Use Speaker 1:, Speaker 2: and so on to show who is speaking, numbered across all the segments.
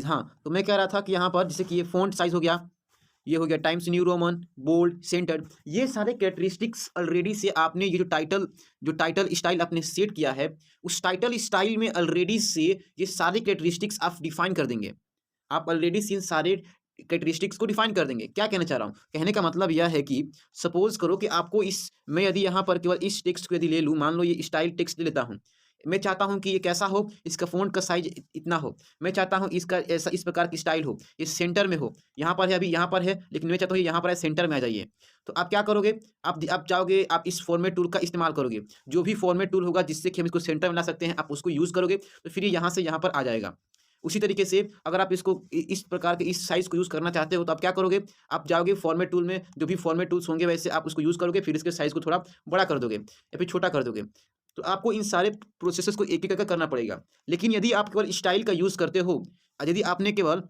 Speaker 1: हाँ, तो मैं कह रहा था कि यहाँ पर जैसे कि ये फ़ॉन्ट साइज़ हो गया, ये हो गया Times New Roman, bold, centred, ये सारे कैरेक्टरिस्टिक्स ऑलरेडी से आपने ये जो टाइटल स्टाइल आपने सेट किया है, उस टाइटल स्टाइल में ऑलरेडी से ये सारे कैरेक्टरिस्टिक्स आप डिफाइन कर देंगे। आप ऑलरेडी से इन सारे कैरेक्टरिस्टिक्स को डिफाइन कर देंगे। क्या कहना चाह रहा हूँ? कहने का मतलब यह है कि सपोज़ करो कि आपको इस मैं यदि यहाँ पर केवल इस टेक्स्ट को यदि ले लूँ, मान लो ये स्टाइल टेक्स्ट ले लेता हूँ। मैं चाहता हूँ कि ये कैसा हो, इसका फ़ॉन्ट का साइज़ इतना हो। मैं चाहता हूँ इसका ऐसा इस प्रकार की स्टाइल हो, ये सेंटर में हो। यहाँ पर है, अभी यहाँ पर है, लेकिन मैं चाहता हूँ ये यहाँ पर है, सेंटर में आ जाइए। तो आप क्या करोगे? आप चाहोगे, आप इस फ़ॉर्मेट टूल का इस्तेमाल करोगे। जो भी फ़ॉर्मेट टूल होगा जिससे कि हम इसको सेंटर में ला सकते हैं, आप उसको यूज़ करोगे, तो फिर ये यहाँ से यहाँ पर आ जाएगा। उसी तरीके से अगर आप इसको इस प्रकार के इस साइज़ को यूज़ करना चाहते हो, तो आप क्या करोगे? आप जाओगे फ़ॉर्मेट टूल में, जो भी फ़ॉर्मेट टूल्स होंगे वैसे आप उसको यूज़ करोगे, फिर इसके साइज़ को थोड़ा बड़ा कर दोगे या फिर छोटा कर दोगे। तो आपको इन सारे प्रोसेसेस को एक-एक करके करना पड़ेगा। लेकिन यदि आप केवल स्टाइल का यूज़ करते हो, यदि आपने केवल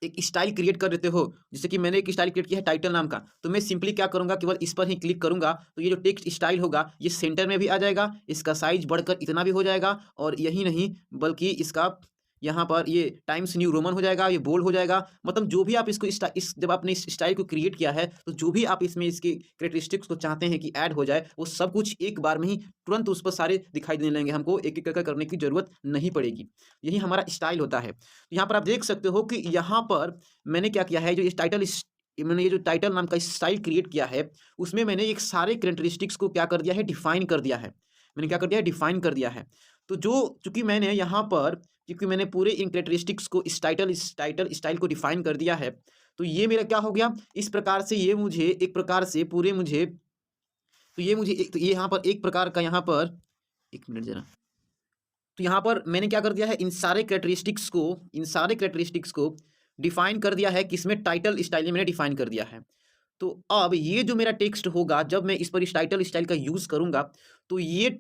Speaker 1: एक स्टाइल क्रिएट कर देते हो, जैसे कि मैंने एक स्टाइल क्रिएट किया है टाइटल नाम का, तो मैं सिंपली क्या करूँगा, केवल इस पर ही क्लिक करूँगा, तो ये जो टेक्स्ट स्टाइल होगा, ये सेंटर में भी आ जाएगा, इसका साइज़ बढ़कर इतना भी हो जाएगा और यही नहीं बल्कि इसका यहाँ पर ये टाइम्स न्यू रोमन हो जाएगा, ये बोल्ड हो जाएगा। मतलब जो भी आप इसको इस जब आपने इस स्टाइल को क्रिएट किया है, तो जो भी आप इसमें इसके कैरेक्टरिस्टिक्स को चाहते हैं कि ऐड हो जाए, वो सब कुछ एक बार में ही तुरंत उस पर सारे दिखाई देने लगेंगे, हमको एक-एक करके करने की ज़रूरत नहीं पड़ेगी। यही हमारा स्टाइल होता है। तो यहाँ पर आप देख सकते हो कि यहाँ पर मैंने क्या किया है, जो इस टाइटल इस मैंने ये जो टाइटल नाम का स्टाइल क्रिएट किया है, उसमें मैंने एक सारे कैरेक्टरिस्टिक्स को क्या कर दिया है, डिफाइन कर दिया है। मैंने क्या कर दिया है, डिफाइन कर दिया है। तो जो चूँकि मैंने यहाँ पर क्योंकि मैंने पूरे इन कैरेक्टरिस्टिक्स को इस टाइटल स्टाइल को डिफाइन कर दिया है, तो ये मेरा क्या हो गया, इस प्रकार से ये मुझे एक प्रकार से पूरे मुझे तो ये मुझे एक तो ये यहाँ पर एक प्रकार का यहाँ पर 1 मिनट ज़रा। तो यहाँ पर मैंने क्या कर दिया है, इन सारे कैरेक्टरिस्टिक्स को डिफाइन कर दिया है, किसमें टाइटल स्टाइल में मैंने डिफाइन कर दिया है। तो अब ये जो मेरा टेक्स्ट होगा, जब मैं इस पर इस टाइटल स्टाइल का यूज़ करूँगा, तो यह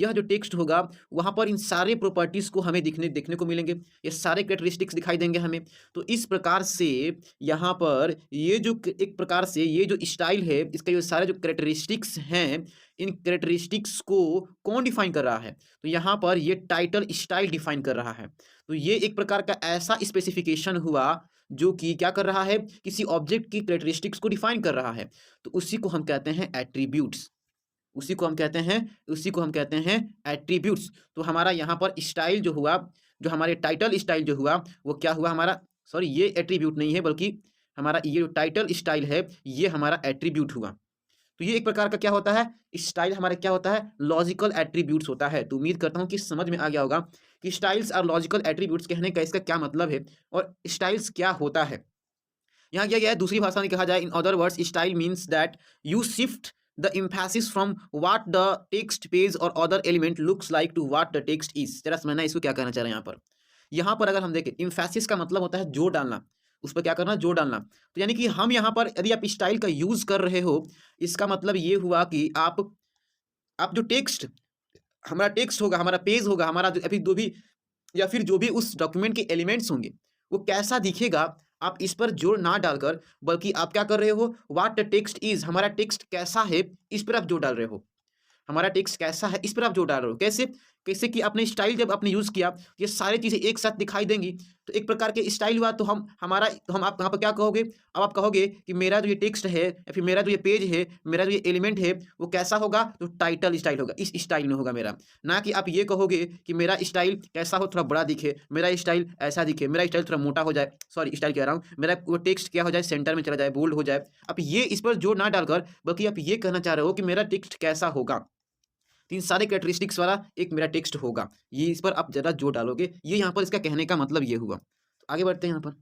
Speaker 1: जो टेक्स्ट होगा, वहाँ पर इन सारे प्रॉपर्टीज़ को हमें दिखने देखने को मिलेंगे। ये सारे कैरेक्टरिस्टिक्स दिखाई देंगे हमें। तो इस प्रकार से यहाँ पर ये जो क एक प्रकार से ये जो स्टाइल है, इसके जो सारे जो कैरेक्टरिस्टिक्स हैं, इन कैरेक्टरिस्टिक्स को कौन डिफाइन कर रहा है? तो यहाँ पर ये टाइटल स्टाइल डिफाइन कर रहा है। तो ये एक प्रकार का ऐसा स्पेसिफिकेशन हुआ जो कि क्या कर रहा है, किसी ऑब्जेक्ट की कैरेक्टरिस्टिक्स को डिफाइन कर रहा है। तो उसी को हम कहते हैं एट्रिब्यूट्स। उसी को हम कहते हैं एट्रिब्यूट्स। तो हमारा यहाँ पर स्टाइल जो हुआ, जो हमारे टाइटल स्टाइल जो हुआ, वो क्या हुआ हमारा, सॉरी ये एट्रिब्यूट नहीं है, बल्कि हमारा ये जो टाइटल स्टाइल है, ये हमारा एट्रिब्यूट हुआ। तो ये एक प्रकार का क्या होता है, स्टाइल हमारा क्या होता है, लॉजिकल एट्रीब्यूट्स होता है। तो उम्मीद करता हूँ कि समझ में आ गया होगा कि स्टाइल्स और लॉजिकल एट्रीब्यूट्स कहने का इसका क्या मतलब है और स्टाइल्स क्या होता है। यहाँ क्या गया है, दूसरी भाषा में कहा जाए, in other words style means that you shift the emphasis from what the text page और other element looks like to what the text is. जरा समझना इसको क्या कहना चाह रहे हैं यहाँ पर अगर हम देखें, emphasis का मतलब होता है जोर डालना, उस पर क्या करना, जोर डालना। तो यानी कि हम यहाँ पर यदि आप स्टाइल का यूज कर रहे हो, इसका मतलब ये हुआ कि आप जो टेक्स्ट हमारा टेक्स्ट होगा, हमारा पेज होगा, हमारा जो अभी जो भी या फिर जो भी उस डॉक्यूमेंट के एलिमेंट्स होंगे, वो कैसा दिखेगा, आप इस पर जोर ना डालकर, बल्कि आप क्या कर रहे हो, व्हाट द टेक्स्ट इज, हमारा टेक्स्ट कैसा है, इस पर आप जोर डाल रहे हो। हमारा टेक्स्ट कैसा है, इस पर आप जोर डाल रहे हो। कैसे? कैसे कि आपने स्टाइल जब आपने यूज़ किया, ये सारी चीज़ें एक साथ दिखाई देंगी, तो एक प्रकार के स्टाइल हुआ। तो हम आप यहाँ पर क्या कहोगे, अब आप कहोगे कि मेरा जो ये टेक्स्ट है या फिर मेरा जो ये पेज है, मेरा जो ये एलिमेंट है, वो कैसा होगा, तो टाइटल स्टाइल होगा, इस स्टाइल में होगा मेरा। ना कि आप ये कहोगे कि मेरा स्टाइल कैसा हो, थोड़ा बड़ा दिखे, मेरा स्टाइल ऐसा दिखे, मेरा स्टाइल थोड़ा मोटा हो जाए, सॉरी स्टाइल कह रहा हूँ, मेरा वो टेक्स्ट क्या हो जाए, सेंटर में चला जाए, बोल्ड हो जाए। आप ये इस पर जोर ना डालकर, बल्कि आप ये कहना चाह रहे हो कि मेरा टेक्स्ट कैसा होगा, तो इन सारे कैरेक्टरिस्टिक्स वाला एक मेरा टेक्स्ट होगा। ये इस पर आप ज़रा जोर डालोगे, ये यहाँ पर इसका कहने का मतलब ये हुआ। तो आगे बढ़ते हैं, यहाँ पर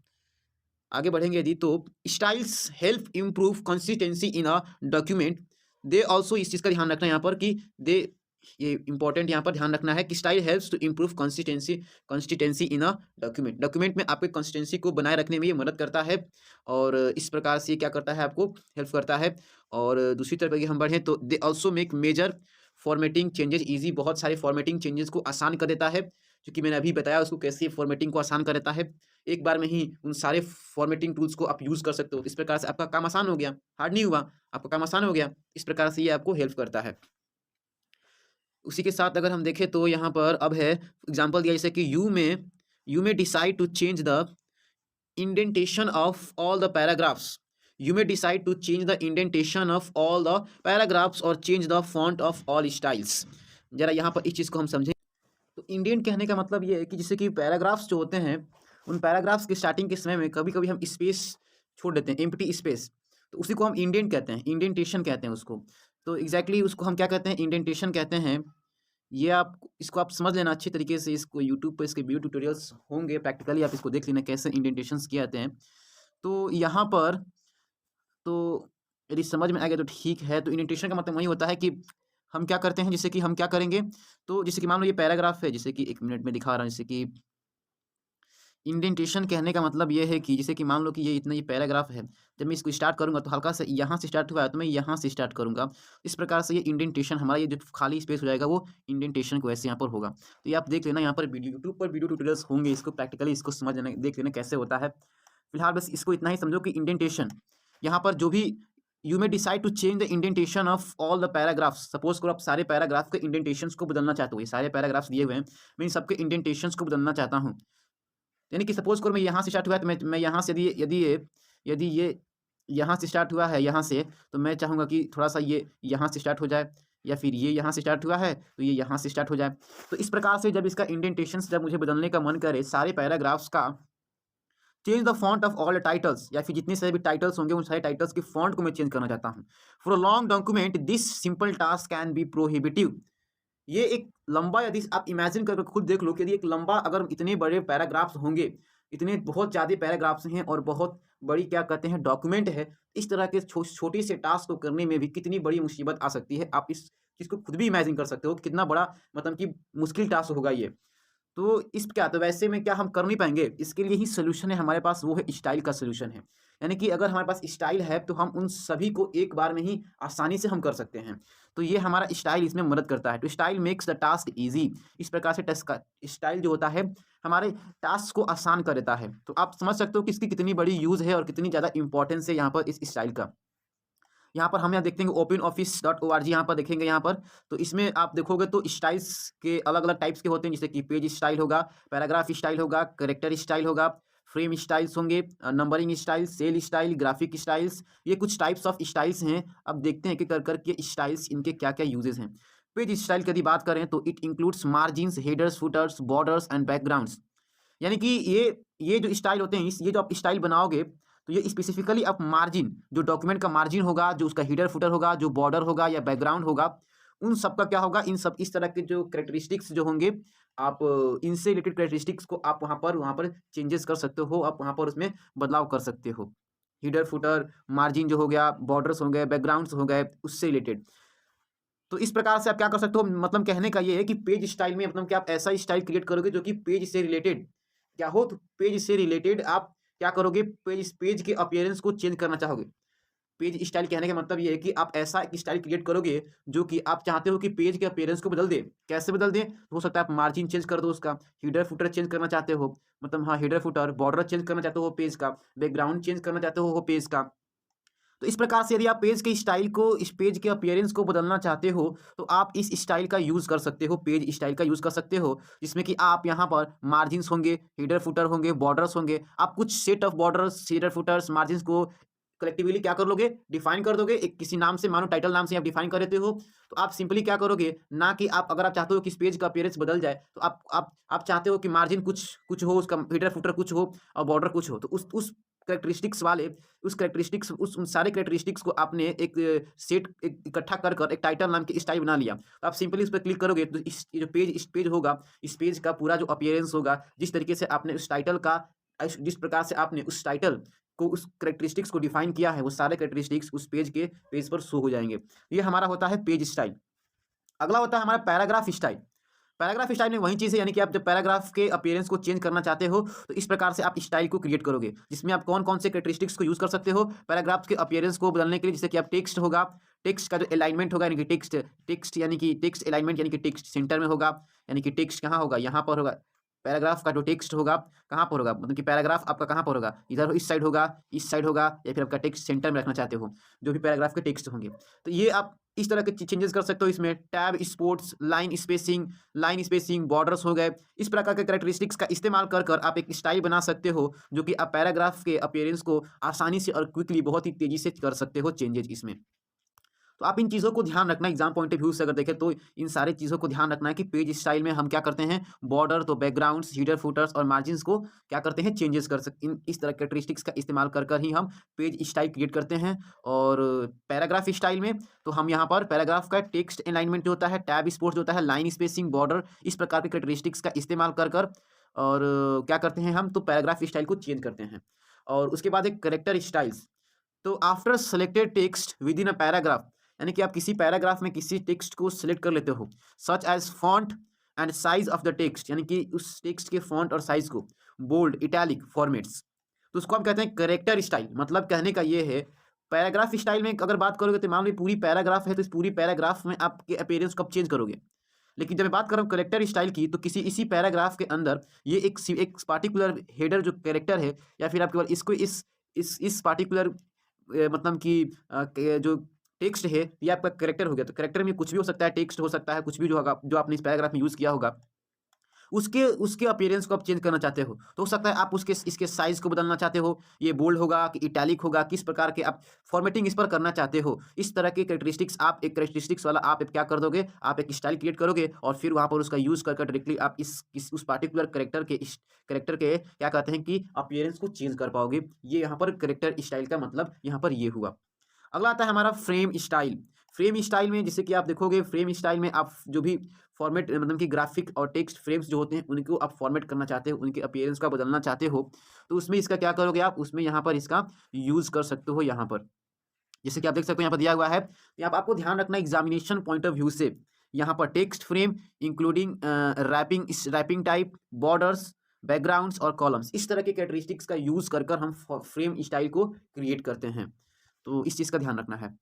Speaker 1: आगे बढ़ेंगे यदि, तो styles help improve consistency in a document. They also, इस चीज़ का ध्यान रखना है यहाँ पर कि दे, ये इंपॉर्टेंट यहाँ पर ध्यान रखना है कि style helps to improve consistency in a document में आपके कंसिस्टेंसी को बनाए रखने में ये मदद करता है, और इस प्रकार से क्या करता है, आपको हेल्प करता है। और दूसरी तरफ अगर हम बढ़ें, तो they also make major formatting changes easy, बहुत सारे फॉर्मेटिंग चेंजेस को आसान कर देता है, जो कि मैंने अभी बताया उसको कैसे फॉर्मेटिंग को आसान कर देता है। एक बार में ही उन सारे फॉर्मेटिंग टूल्स को आप यूज़ कर सकते हो। इस प्रकार से आपका काम आसान हो गया, हार्ड नहीं हुआ, आपका काम आसान हो गया। इस प्रकार से ये आपको हेल्प करता है। उसी के साथ अगर हम देखें, तो यहाँ पर अब है एग्जांपल दिया, जैसे कि यू में you may decide to change the indentation of all the paragraphs. You may decide to change the indentation of all the paragraphs or change the font of all styles. जरा यहाँ पर इस चीज़ को हम समझें। तो इंडेंट कहने का मतलब ये है कि जैसे कि पैराग्राफ्स जो होते हैं, उन पैराग्राफ्स के स्टार्टिंग के समय में कभी कभी हम स्पेस छोड़ देते हैं, एम्प्टी स्पेस, तो उसी को हम इंडेंट कहते हैं, इंडेंटेशन कहते हैं उसको। तो एग्जैक्टली उसको हम क्या कहते हैं, इंडेंटेशन कहते हैं। ये आप इसको आप समझ लेना अच्छी तरीके से, इसको यूट्यूब पर इसके वीडियो ट्यूटोरियल्स होंगे, प्रैक्टिकली आप इसको देख लेना कैसे इंडेंटेशंस किए जाते हैं। तो यहाँ पर तो यदि समझ में आ गया तो ठीक है। तो इंडेंटेशन का मतलब वही होता है कि हम क्या करते हैं, जैसे कि हम क्या करेंगे, तो जैसे कि मान लो ये पैराग्राफ है, जैसे कि 1 मिनट में दिखा रहा हूँ। जैसे कि इंडेंटेशन कहने का मतलब ये है कि जैसे कि मान लो कि ये इतना ये पैराग्राफ है, जब मैं इसको स्टार्ट करूंगा तो हल्का से यहाँ से स्टार्ट हुआ है तो मैं यहाँ से स्टार्ट करूंगा। इस प्रकार से ये इंडेंटेशन हमारा, ये जो खाली स्पेस हो जाएगा वो इंडेंटेशन को ऐसे यहाँ पर होगा। तो ये आप देख लेना, यहाँ पर यूट्यूब पर वीडियो ट्यूटोरियल्स होंगे, इसको प्रैक्टिकली इसको समझ लेना, देख लेना कैसे होता है। फिलहाल बस इसको इतना ही समझो कि इंडेंटेशन यहाँ पर जो भी, you may decide to change the indentation of all the paragraphs. Suppose करो आप सारे पैराग्राफ के इंडेंटेशंस को बदलना चाहते हो, ये सारे पैराग्राफ्स दिए हुए हैं, मैं इन सबके इंडेंटेशंस को बदलना चाहता हूँ। यानी कि सपोज करो मैं यहाँ से स्टार्ट हुआ है, तो मैं यहाँ से यदि ये यहाँ से स्टार्ट हुआ है यहाँ से, तो मैं चाहूँगा कि थोड़ा सा ये यहाँ से स्टार्ट हो जाए, या फिर ये यहाँ से स्टार्ट हुआ है तो ये यहाँ से स्टार्ट हो जाए। तो इस प्रकार से जब इसका इंडेंटेशंस जब मुझे बदलने का मन करे सारे पैराग्राफ्स का, change the font of all titles, या फिर जितने सारे भी टाइटल्स होंगे उन सारे टाइटल्स की फॉन्ट को मैं चेंज करना चाहता हूँ। For a long document this simple task can be prohibitive. ये एक लंबा, यदि आप इमेजिन करके खुद देख लो कि यदि एक लंबा, अगर इतने बड़े पैराग्राफ्स होंगे, इतने बहुत ज़्यादा पैराग्राफ्स हैं और बहुत बड़ी क्या कहते हैं डॉक्यूमेंट है, इस तरह के छोटे से टास्क को करने में भी कितनी बड़ी मुसीबत आ सकती है। आप इस चीज़ को खुद भी इमेजिन कर सकते हो कि कितना बड़ा, मतलब कि मुश्किल टास्क होगा ये। तो इस क्या, तो वैसे में क्या हम कर नहीं पाएंगे, इसके लिए ही सोल्यूशन है हमारे पास, वो है स्टाइल का सोल्यूशन है। यानी कि अगर हमारे पास स्टाइल है तो हम उन सभी को एक बार में ही आसानी से हम कर सकते हैं। तो ये हमारा स्टाइल इसमें मदद करता है। तो style makes the task easy. इस प्रकार से टास्क का स्टाइल जो होता है हमारे टास्क को आसान कर देता है। तो आप समझ सकते हो कि इसकी कितनी बड़ी यूज़ है और कितनी ज़्यादा इंपॉर्टेंस है यहाँ पर इस स्टाइल का। यहाँ पर हम यहाँ देखते हैं OpenOffice.org, यहाँ पर देखेंगे यहाँ पर, तो इसमें आप देखोगे तो स्टाइल्स के अलग अलग टाइप्स के होते हैं, जैसे कि पेज स्टाइल होगा, पैराग्राफ स्टाइल होगा, करेक्टर स्टाइल होगा, फ्रेम स्टाइल्स होंगे, numbering style, cell style, graphic styles, ये कुछ टाइप्स ऑफ स्टाइल्स हैं। अब देखते हैं कि कर करके स्टाइल्स इनके क्या क्या यूजेस हैं। पेज स्टाइल की यदि बात करें तो it includes margins, headers, putters, borders and backgrounds. यानी कि ये जो स्टाइल होते हैं, ये जो आप स्टाइल बनाओगे तो ये स्पेसिफिकली आप मार्जिन, जो डॉक्यूमेंट का मार्जिन होगा, जो उसका हीडर फुटर होगा, जो बॉर्डर होगा या बैकग्राउंड होगा, उन सब का क्या होगा, इन सब इस तरह के जो कैरेक्टरिस्टिक्स जो होंगे, आप इनसे रिलेटेड कैरेक्टरिस्टिक्स को आप वहाँ पर चेंजेस कर सकते हो, आप वहाँ पर उसमें बदलाव कर सकते हो। हीडर फुटर, मार्जिन जो हो गया, बॉर्डर्स हो गए, बैकग्राउंड्स हो गए, उससे रिलेटेड। तो इस प्रकार से आप क्या कर सकते हो, मतलब कहने का ये है कि पेज स्टाइल में मतलब कि आप ऐसा स्टाइल क्रिएट करोगे जो कि पेज से रिलेटेड क्या हो, तो पेज से रिलेटेड आप क्या करोगे, पेज के अपीयरेंस को चेंज करना चाहोगे। पेज स्टाइल कहने का मतलब ये है कि आप ऐसा एक स्टाइल क्रिएट करोगे जो कि आप चाहते हो कि पेज के अपीयरेंस को बदल दे। कैसे बदल दें, तो हो सकता है आप मार्जिन चेंज कर दो, उसका हीडर फुटर चेंज करना चाहते हो, मतलब हाँ हीडर फुटर, बॉर्डर चेंज करना चाहते हो पेज का, बैकग्राउंड चेंज करना चाहते हो पेज का। तो इस प्रकार से यदि आप पेज के स्टाइल को, इस पेज के अपीयरेंस को बदलना चाहते हो तो आप इस स्टाइल का यूज़ कर सकते हो, पेज स्टाइल का यूज़ कर सकते हो, जिसमें कि आप यहाँ पर मार्जिन्स होंगे, हीडर फुटर होंगे, बॉर्डर्स होंगे, आप कुछ set of borders, header putters, margins को कलेक्टिवली क्या कर लोगे, डिफाइन कर दोगे एक किसी नाम से, मानो टाइटल नाम से आप डिफाइन कर देते हो। तो आप सिंपली क्या करोगे ना, कि आप अगर आप चाहते हो कि इस पेज का अपीयरेंस बदल जाए, तो आप चाहते हो कि मार्जिन कुछ कुछ हो, उसका हीडर फुटर कुछ हो और बॉर्डर कुछ हो, तो उस कैरेक्टरिस्टिक्स वाले, उस कैरेक्टरिस्टिक्स, उन सारे कैरेक्टरिस्टिक्स को आपने एक सेट इकट्ठा कर कर एक टाइटल नाम की स्टाइल बना लिया। तो आप सिंपली उस पर क्लिक करोगे तो इस पेज होगा, इस पेज का पूरा जो अपीयरेंस होगा, जिस तरीके से आपने उस टाइटल का, जिस प्रकार से आपने उस टाइटल को, उस कैरेक्टरिस्टिक्स को डिफाइन किया है, वो सारे कैरेक्टरिस्टिक्स उस पेज पर शो हो जाएंगे। ये हमारा होता है पेज स्टाइल। अगला होता है हमारा पैराग्राफ स्टाइल। पैराग्राफ स्टाइल में वही चीज़ है, यानी कि आप जब पैराग्राफ के अपीयरेंस को चेंज करना चाहते हो तो इस प्रकार से आप स्टाइल को क्रिएट करोगे, जिसमें आप कौन कौन से कैरेक्टरिस्टिक्स को यूज़ कर सकते हो पैराग्राफ के अपीयरेंस को बदलने के लिए। जैसे कि आप टेक्स्ट होगा, टेक्स्ट का जो अलाइनमेंट होगा, यानी कि टेक्स्ट यानी कि टेक्स्ट अलाइनमेंट, यानी कि टेक्स्ट सेंटर में होगा, यानी कि टेक्स्ट कहाँ होगा, यहाँ पर होगा। पैराग्राफ का जो टेक्स्ट होगा कहाँ पर होगा, मतलब कि पैराग्राफ आपका कहाँ पर होगा, इधर इस साइड होगा, या फिर आपका टेक्स्ट सेंटर में रखना चाहते हो, जो भी पैराग्राफ के टेक्स्ट होंगे। तो ये आप इस तरह के चेंजेस कर सकते हो इसमें। Tab sports, line spacing borders हो गए। इस प्रकार के कैरेक्टरिस्टिक्स का इस्तेमाल कर कर आप एक स्टाइल बना सकते हो जो कि आप पैराग्राफ के अपीयरेंस को आसानी से और क्विकली बहुत ही तेजी से कर सकते हो चेंजेज इसमें। तो आप इन चीज़ों को ध्यान रखना, एग्जाम पॉइंट ऑफ व्यू से अगर देखें तो इन सारी चीज़ों को ध्यान रखना है कि पेज स्टाइल में हम क्या करते हैं, बॉर्डर तो बैकग्राउंड्स, हीडर फुटर्स और मार्जिन्स को क्या करते हैं, चेंजेस कर सकते इन इस तरह कैरेक्टरिस्टिक्स का इस्तेमाल कर कर ही हम पेज स्टाइल क्रिएट करते हैं। और पैराग्राफ स्टाइल में तो हम यहाँ पर पैराग्राफ का टेक्स्ट अलाइनमेंट जो होता है, टैब स्पोर्ट्स जो होता है, लाइन स्पेसिंग, बॉर्डर, इस प्रकार के कैरेक्टरिस्टिक्स का इस्तेमाल कर कर और क्या करते हैं हम, तो पैराग्राफ स्टाइल को चेंज करते हैं। और उसके बाद एक करेक्टर स्टाइल्स। तो after selected text with in a paragraph, यानी कि आप किसी पैराग्राफ में किसी टेक्स्ट को सिलेक्ट कर लेते हो, such as font and size of the text, यानी कि उस टेक्स्ट के फॉन्ट और साइज को, बोल्ड, इटैलिक फॉर्मेट्स, तो उसको हम कहते हैं करेक्टर स्टाइल। मतलब कहने का ये है, पैराग्राफ स्टाइल में अगर बात करोगे तो मान लो पूरी पैराग्राफ है तो इस पूरी पैराग्राफ में आपके अपीयरेंस कब चेंज करोगे। लेकिन जब मैं बात कर रहा हूँ करेक्टर स्टाइल की, तो किसी इसी पैराग्राफ के अंदर ये एक पार्टिकुलर हेडर जो कैरेक्टर है, या फिर आप केवल इसको इस पार्टिकुलर मतलब कि जो टेक्स्ट है ये आपका कैरेक्टर हो गया। तो कैरेक्टर में कुछ भी हो सकता है, टेक्स्ट हो सकता है, कुछ भी जो होगा, जो आपने इस पैराग्राफ में यूज़ किया होगा, उसके उसके अपीयरेंस को आप चेंज करना चाहते हो तो हो सकता है आप उसके इसके साइज को बदलना चाहते हो, ये बोल्ड होगा कि इटैलिक होगा, किस प्रकार के आप फॉर्मेटिंग इस पर करना चाहते हो। इस तरह के कैरेक्टरिस्टिक्स आप एक कैरेक्टरिस्टिक्स वाला आप क्या कर दोगे, आप एक स्टाइल क्रिएट करोगे और फिर वहाँ पर उसका यूज़ कर डायरेक्टली आप उस पार्टिकुलर कैरेक्टर के क्या कहते हैं कि अपीयरेंस को चेंज कर पाओगे। ये यहाँ पर कैरेक्टर स्टाइल का मतलब यहाँ पर ये हुआ। अगला आता है हमारा फ्रेम स्टाइल। फ्रेम स्टाइल में जैसे कि आप देखोगे, फ्रेम स्टाइल में आप जो भी फॉर्मेट मतलब कि ग्राफिक और टेक्स्ट फ्रेम्स जो होते हैं उनको आप फॉर्मेट करना चाहते हो, उनके अपीयरेंस का बदलना चाहते हो, तो उसमें इसका क्या करोगे आप, उसमें यहाँ पर इसका यूज़ कर सकते हो। यहाँ पर जैसे कि आप देख सकते हो यहाँ पर दिया हुआ है, यहाँ पर आपको ध्यान रखना एग्जामिनेशन पॉइंट ऑफ व्यू से, यहाँ पर text frame including wrapping type, borders, backgrounds और कॉलम्स, इस तरह के कैरेक्टरिस्टिक्स का यूज़ कर कर हम फ्रेम स्टाइल को क्रिएट करते हैं। तो इस चीज़ का ध्यान रखना है।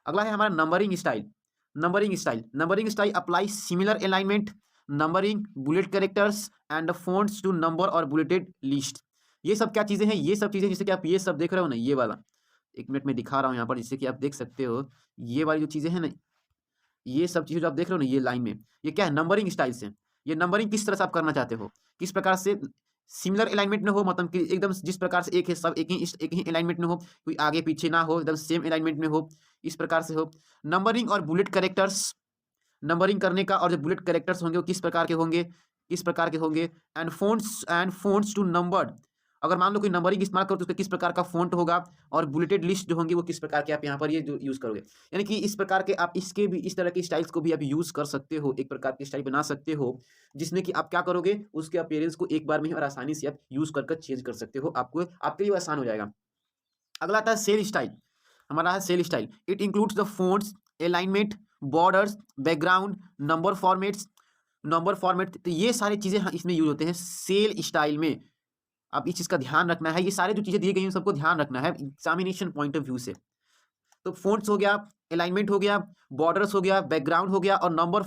Speaker 1: अगला है हमारा numbering style. Numbering style apply similar alignment, numbering, bullet characters and fonts to number और बुलेटेड लिस्ट। ये सब क्या चीज़ें हैं, ये सब चीज़ें जैसे कि आप ये सब देख रहे हो ना, ये वाला, एक मिनट में दिखा रहा हूँ यहाँ पर, जैसे कि आप देख सकते हो ये वाली जो चीज़ें हैं ना, ये सब चीज़ें जो आप देख रहे हो ना ये लाइन में, ये क्या है, नंबरिंग स्टाइल्स हैं। ये नंबरिंग किस तरह से आप करना चाहते हो, किस प्रकार से सिमिलर अलाइनमेंट में हो, मतलब कि एकदम जिस प्रकार से एक है सब एक ही अलाइनमेंट में हो, कोई आगे पीछे ना हो, एकदम सेम अलाइनमेंट में हो, इस प्रकार से हो। नंबरिंग और बुलेट कैरेक्टर्स, नंबरिंग करने का और जो बुलेट कैरेक्टर्स होंगे वो किस प्रकार के होंगे एंड फोन्ट्स टू नंबर्ड। अगर मान लो कोई नंबरिंग इस्तेमाल करो तो उसका किस प्रकार का फ़ॉन्ट होगा, और बुलेटेड लिस्ट जो होंगी वो किस प्रकार के आप यहाँ पर ये जो यूज़ करोगे। यानी कि इस प्रकार के आप इसके भी इस तरह के स्टाइल्स को भी आप यूज़ कर सकते हो, एक प्रकार की स्टाइल बना सकते हो जिसमें कि आप क्या करोगे, उसके अपीयरेंस को एक बार में ही और आसानी से आप यूज़ कर चेंज कर सकते हो, आपको आपके लिए आसान हो जाएगा। अगला आता है सेल स्टाइल। हमारा है cell style. It includes the fonts, alignment, borders, background, number format, तो ये सारी चीज़ें इसमें यूज होते हैं सेल स्टाइल में। अब इस चीज़ का ध्यान रखना है, ये सारे जो चीज़ें दी गई हैं सबको ध्यान रखना है एग्जामिनेशन पॉइंट ऑफ व्यू से। तो फोन्ट्स हो गया, अलाइनमेंट हो गया, बॉर्डर्स हो गया, बैकग्राउंड हो गया, और नंबर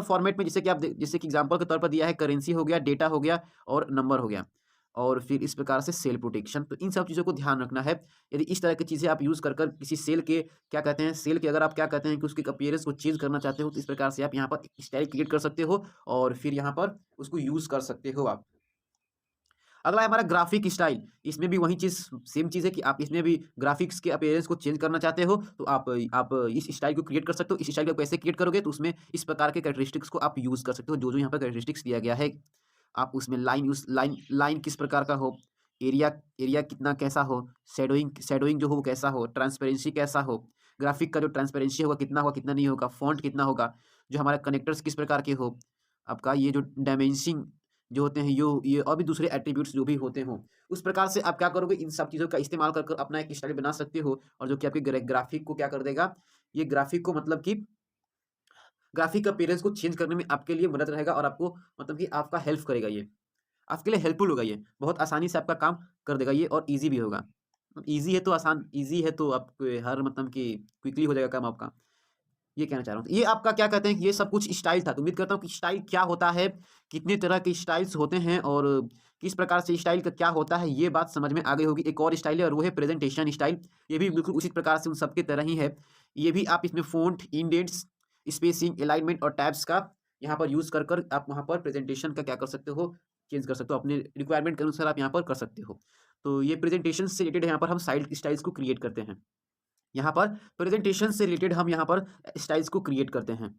Speaker 1: फॉर्मेट में जैसे कि जैसे कि एग्जांपल के तौर पर दिया है, करेंसी हो गया, डेटा हो गया और नंबर हो गया, और फिर इस प्रकार से सेल प्रोटेक्शन। तो इन सब चीज़ों को ध्यान रखना है। यदि इस तरह की चीज़ें आप यूज़ कर किसी सेल के क्या कहते हैं, सेल के अगर आप क्या कहते हैं कि उसके अपीयरेंस को चेंज करना चाहते हो, तो इस प्रकार से आप यहाँ पर स्टाइल क्रिएट कर सकते हो और फिर यहाँ पर उसको यूज़ कर सकते हो आप। अगला है हमारा ग्राफिक स्टाइल। इसमें भी वही चीज़, सेम चीज़ है कि आप इसमें भी ग्राफिक्स के अपीयरेंस को चेंज करना चाहते हो तो आप इस स्टाइल को क्रिएट कर सकते हो। इस स्टाइल को कैसे क्रिएट करोगे, तो उसमें इस प्रकार के कैरेक्टरिस्टिक्स को आप यूज़ कर सकते हो। जो यहाँ पर कैरेक्टरिस्टिक्स दिया गया है, आप उसमें लाइन किस प्रकार का हो, एरिया एरिया कितना कैसा हो, शेडोइंग जो हो वो कैसा हो, ट्रांसपेरेंसी कैसा हो, ग्राफिक का जो ट्रांसपेरेंसी होगा कितना नहीं होगा, फॉन्ट कितना होगा, जो हमारा कनेक्टर्स किस प्रकार के हो, आपका ये जो डायमेंसिंग जो होते हैं, ये और भी दूसरे एट्रीब्यूट्स जो भी होते हों, उस प्रकार से आप क्या करोगे, इन सब चीज़ों का इस्तेमाल कर अपना एक स्टाइल बना सकते हो। और जो कि आपके ग्राफिक को क्या कर देगा, ये ग्राफिक को मतलब कि ग्राफिक अपीयरेंस को चेंज करने में आपके लिए मदद रहेगा, और आपको मतलब कि आपका हेल्प करेगा, ये आपके लिए हेल्पफुल होगा, ये बहुत आसानी से आपका काम कर देगा ये, और ईजी भी होगा। ईजी है तो आसान, ईजी है तो आप हर मतलब कि क्विकली हो जाएगा काम आपका, ये कहना चाह रहा हूँ। तो ये आपका क्या कहते हैं कि ये सब कुछ स्टाइल था। तो उम्मीद करता हूँ कि स्टाइल क्या होता है, कितने तरह के स्टाइल्स होते हैं और किस प्रकार से स्टाइल का क्या होता है ये बात समझ में आ गई होगी। एक और स्टाइल है और वो है प्रेजेंटेशन स्टाइल। ये भी बिल्कुल उसी प्रकार से उन सबके तरह ही है। ये भी आप इसमें फ़ॉन्ट, इंडेंट्स, स्पेसिंग, अलाइनमेंट और टैब्स का यहाँ पर यूज़ कर कर आप वहाँ पर प्रेजेंटेशन का क्या कर सकते हो, चेंज कर सकते हो। अपने रिक्वायरमेंट के अनुसार आप यहाँ पर कर सकते हो। तो ये प्रेजेंटेशन से रिलेटेड है, यहाँ पर हम साइड स्टाइल्स को क्रिएट करते हैं। यहाँ पर प्रेजेंटेशन से रिलेटेड हम यहाँ पर स्टाइल्स को क्रिएट करते हैं।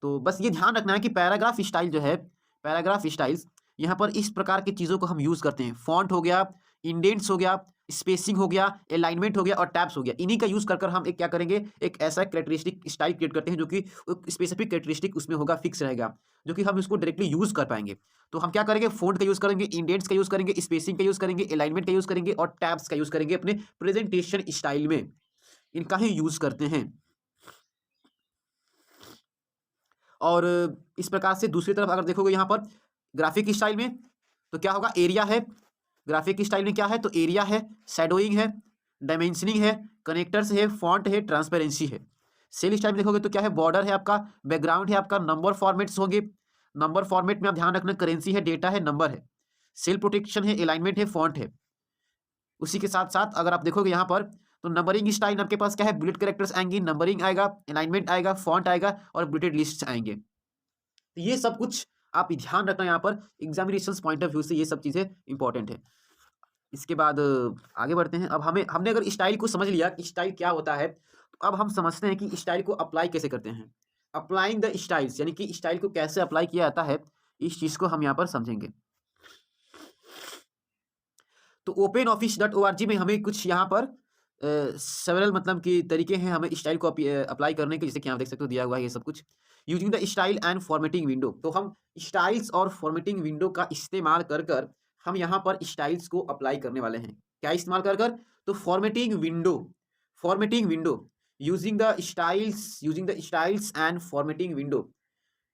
Speaker 1: तो बस ये ध्यान रखना है कि पैराग्राफ स्टाइल जो है, पैराग्राफ स्टाइल्स यहाँ पर इस प्रकार की चीज़ों को हम यूज़ करते हैं। फॉन्ट हो गया, इंडेंट्स हो गया, स्पेसिंग हो गया, अलाइनमेंट हो गया और टैब्स हो गया। इन्हीं का यूज़ कर कर हम एक क्या करेंगे, एक ऐसा कैरेक्टरिस्टिक स्टाइल क्रिएट करते हैं जो कि स्पेसिफिक कैरेक्टरिस्टिक उसमें होगा, फिक्स रहेगा, जो कि हम इसको डायरेक्टली यूज़ कर पाएंगे। तो हम क्या करेंगे, फॉन्ट का यूज़ करेंगे, इंडेंट्स का यूज़ करेंगे, स्पेसिंग का यूज़ करेंगे, अलाइनमेंट का यूज़ करेंगे और टैब्स का यूज़ करेंगे अपने प्रेजेंटेशन स्टाइल में। इनका ही यूज़ करते हैं। और इस प्रकार से दूसरी तरफ अगर देखोगे यहाँ पर ग्राफिक स्टाइल में तो क्या होगा, एरिया है। ग्राफिक स्टाइल में क्या है, तो एरिया है, शैडोइंग है, डायमेंशनिंग है, कनेक्टर्स है, फॉन्ट है, ट्रांसपेरेंसी है। सेल स्टाइल में देखोगे तो क्या है, बॉर्डर है आपका, बैकग्राउंड है आपका, नंबर फॉर्मेट्स होंगे। नंबर फॉर्मेट में आप ध्यान रखना, करेंसी है, डेटा है, नंबर है, सेल प्रोटेक्शन है, अलाइनमेंट है, फॉन्ट है। उसी के साथ साथ अगर आप देखोगे यहाँ पर तो नंबरिंग स्टाइल आपके पास क्या है, बुलेट कैरेक्टर्स आएंगी, नंबरिंग आएगा, अलाइनमेंट आएगा, फॉन्ट आएगा और बुलेटेड लिस्ट आएंगे। तो ये सब कुछ आप ध्यान रखना यहाँ पर एग्जामिनेशन पॉइंट ऑफ व्यू से, ये सब चीज़ें इंपॉर्टेंट है। इसके बाद आगे बढ़ते हैं। अब हमने अगर स्टाइल को समझ लिया कि स्टाइल क्या होता है, तो अब हम समझते हैं कि स्टाइल को अप्लाई कैसे करते हैं। अप्लाइंग द स्टाइल्स, यानी कि स्टाइल को कैसे अप्लाई किया जाता है, इस चीज़ को हम यहाँ पर समझेंगे। तो OpenOffice.org में हमें कुछ यहाँ पर सेवरल मतलब कि तरीके हैं हमें स्टाइल को अप्लाई करने के, जैसे कि आप देख सकते हो दिया हुआ है ये सब कुछ। Using the style and formatting window, तो हम स्टाइल्स और फॉर्मेटिंग विंडो का इस्तेमाल कर कर हम यहाँ पर स्टाइल्स को अप्लाई करने वाले हैं। क्या इस्तेमाल कर कर, तो formatting window using the styles and formatting window,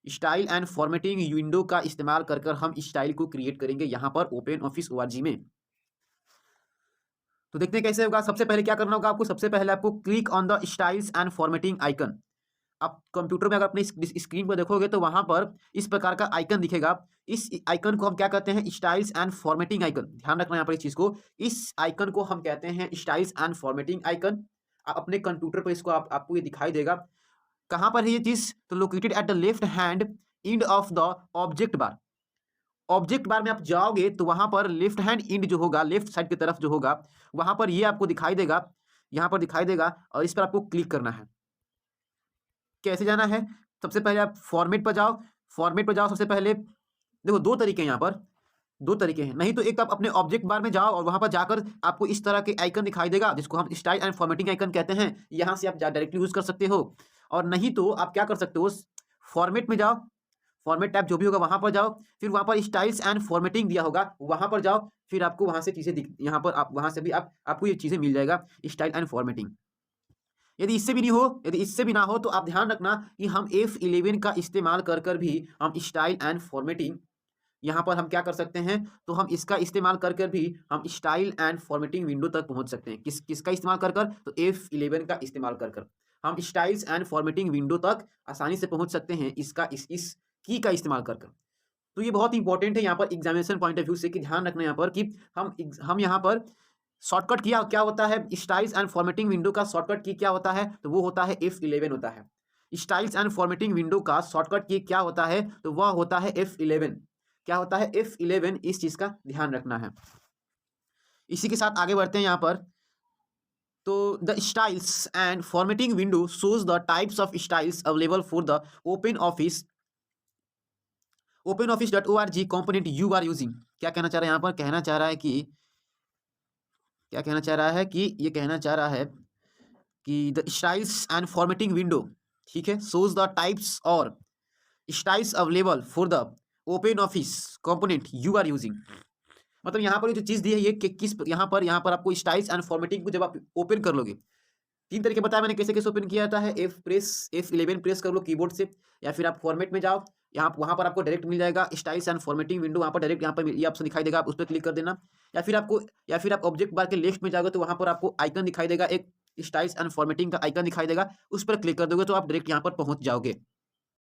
Speaker 1: style and formatting window का इस्तेमाल कर कर हम स्टाइल को क्रिएट करेंगे यहाँ पर OpenOffice.org में। तो देखते हैं कैसे होगा। सबसे पहले क्या करना होगा आपको, सबसे पहले आपको click on the styles and formatting icon. आप कंप्यूटर में अगर अपने स्क्रीन पर देखोगे तो वहां पर इस प्रकार का आइकन दिखेगा। इस आइकन को हम क्या कहते हैं, स्टाइल्स एंड फॉर्मेटिंग आइकन। ध्यान रखना यहाँ पर इस चीज को, इस आइकन को हम कहते हैं स्टाइल्स एंड फॉर्मेटिंग आइकन। आप अपने कंप्यूटर पर इसको आपको ये दिखाई देगा। कहाँ पर है ये चीज, तो located at the left hand end of the object bar. Object bar में आप जाओगे तो वहां पर लेफ्ट हैंड इंड जो होगा, लेफ्ट साइड की तरफ जो होगा, वहां पर ये आपको दिखाई देगा, यहां पर दिखाई देगा और इस पर आपको क्लिक करना है। कैसे जाना है, सबसे पहले आप फॉर्मेट पर जाओ। सबसे पहले देखो दो तरीके हैं यहाँ पर, दो तरीके हैं। नहीं तो एक आप अपने ऑब्जेक्ट बार में जाओ और वहां पर जाकर आपको इस तरह के आइकन दिखाई देगा जिसको हम स्टाइल एंड फॉर्मेटिंग आइकन कहते हैं। यहां से आप डायरेक्टली यूज कर सकते हो। और नहीं तो आप क्या कर सकते हो, फॉर्मेट में जाओ, फॉर्मेट टैब जो भी होगा वहां पर जाओ, फिर वहां पर स्टाइल्स एंड फॉर्मेटिंग दिया होगा वहां पर जाओ, फिर आपको वहां से चीजें यहाँ पर आप वहां से भी आपको ये चीजें मिल जाएगा, स्टाइल एंड फॉर्मेटिंग। यदि इससे भी नहीं हो, यदि इससे भी ना हो तो आप ध्यान रखना कि हम F11 का इस्तेमाल कर कर भी हम स्टाइल एंड फॉर्मेटिंग यहाँ पर हम क्या कर सकते हैं, तो हम इसका इस्तेमाल कर कर भी हम स्टाइल एंड फॉर्मेटिंग विंडो तक पहुंच सकते हैं। किसका इस्तेमाल कर कर, तो F11 का इस्तेमाल कर कर हम स्टाइल्स एंड फॉर्मेटिंग विंडो तक आसानी से पहुंच सकते हैं, इसका इस की का इस्तेमाल कर कर। तो ये बहुत इंपॉर्टेंट है यहाँ पर एग्जामिनेशन पॉइंट ऑफ व्यू से, कि ध्यान रखना यहाँ पर कि हम यहाँ पर शॉर्टकट किया क्या होता है, स्टाइल्स एंड फॉर्मेटिंग विंडो का शॉर्टकट की क्या होता है, तो वो होता है F11 होता है। स्टाइल्स एंड फॉर्मेटिंग विंडो का शॉर्टकट की क्या होता है, तो वह होता है F11। क्या होता है, F11। इस चीज का ध्यान रखना है। इसी के साथ आगे बढ़ते हैं यहाँ पर। तो the styles and formatting window shows the types of styles available for the OpenOffice.org component you are using। क्या कहना चाह रहा है यहाँ पर, कहना चाह रहा है कि क्या कहना चाह रहा है कि ये कहना चाह रहा है कि the styles and formatting window, ठीक है, शोज द टाइप्स और styles available for the OpenOffice component you are using। मतलब यहाँ पर ये जो चीज़ दी है ये किस यहाँ पर आपको स्टाइल्स एंड फॉर्मेटिंग को जब आप ओपन कर लोगे, तीन तरीके बताया मैंने कैसे कैसे ओपन किया जाता है। F11 प्रेस कर लो कीबोर्ड से, या फिर आप फॉर्मेट में जाओ, वहाँ पर आपको डायरेक्ट मिल जाएगा स्टाइल्स एंड फॉर्मेटिंग विंडो। वहाँ पर डायरेक्ट यहाँ पर ये ऑप्शन दिखाई देगा, आप उस पर क्लिक कर देना। या फिर आप ऑब्जेक्ट बार के लेफ्ट में जाओगे तो वहाँ पर आपको आइकन दिखाई देगा, एक स्टाइल्स एंड फॉर्मेटिंग का आइकन दिखाई देगा, उस पर क्लिक कर दोगे तो आप डायरेक्ट यहाँ पर पहुँच जाओगे।